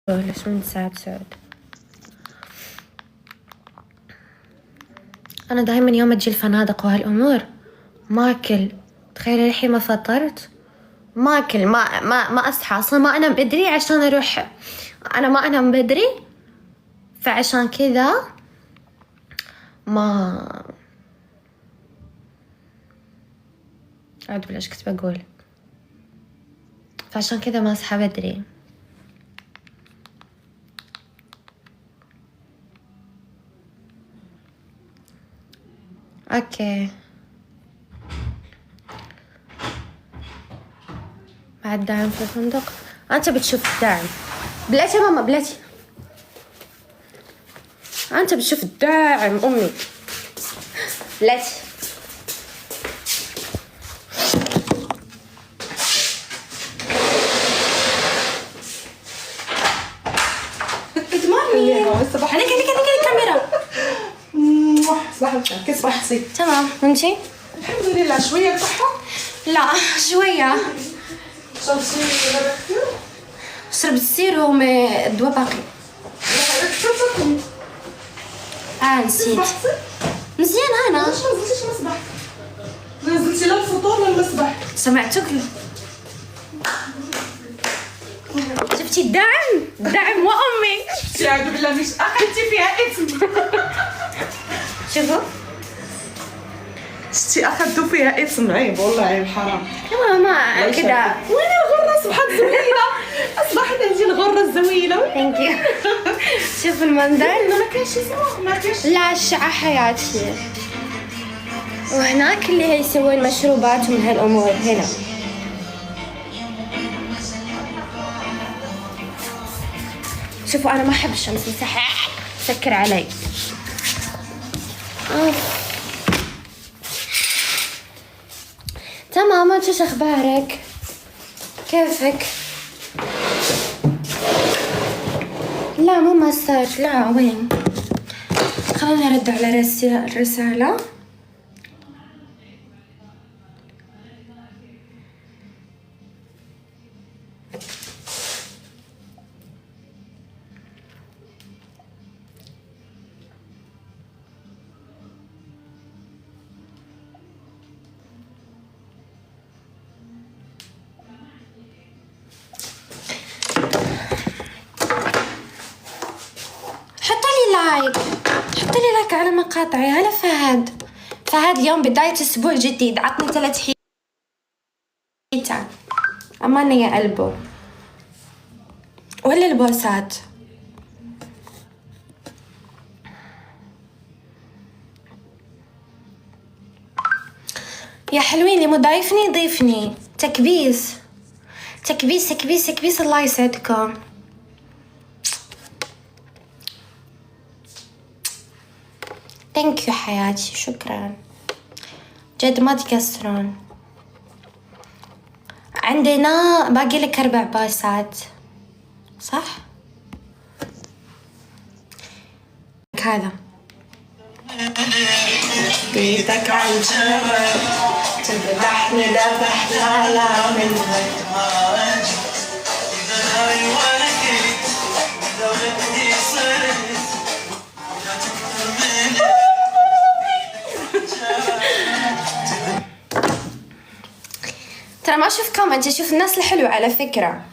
ليش من سعد سعود؟ أنا دايما يوم أجي الفنادق وهالأمور ما أكل. تخيلي الحين ما فطرت، ما أكل، ما أصحى أصلا، ما أنام بدري عشان أروح. أنا ما أنام بدري، فعشان كذا ما أعد بلاش كنت بقول، فعشان كذا ما أصحى بدري. اوكي بعد داعم في الفندق. انت بتشوف الداعم بلاتي ماما، بلاتي انت بتشوف الداعم امي، بلاتي. صباح هنيك الكاميرا. صباح الخير، كيف صبحتي؟ تمام، وانتي؟ الحمد لله. شوية صحة؟ لا شوية. شربتي غدا كثير؟ شربت السيروم، الدواء باقي. نسيت. صبحتي؟ مزيان انا. ليش ما نزلتيش المسبح؟ نزلتي لا الفطور لا المسبح. سمعتك. شفتي الدعم وامي. شفتي اعوذ بالله، مش اخذتي فيها اسم. شوفوا شفتي اخذتوا فيها اسم، عيب والله، عيب حرام. ما كذا. وين الغرة صبحت زويلة؟ اصبحت هذه الغرة الزويلة. ثانك يو. شوف المنظر. ما كانش اسمه، ما كانش. لا الشعة حياتي. وهناك اللي يسوون مشروبات ومن هالامور هنا. شوفوا انا ما احب الشمس، مسح سكر علي. تمام، انت ايش اخبارك؟ كيفك؟ لا مو مساج، لا وين؟ خلوني ارد على الرسالة. حط لي لايك على مقاطعي. هلا فهد اليوم بداية اسبوع جديد، عطني 3 حيتان. امانة يا قلبو ولا البوسات. يا حلوين اللي مو ضايفني ضيفني. تكبيس تكبيس تكبيس تكبيس. الله يسعدكم. ثانك يو حياتي، شكرا جد ما تقصرون. عندنا باقي لك 4 بوسات صح؟ هذا بيدك عالجمل تمدحني ذبحت على منك. ترى ما اشوف كومنت، اشوف الناس الحلوة على فكرة.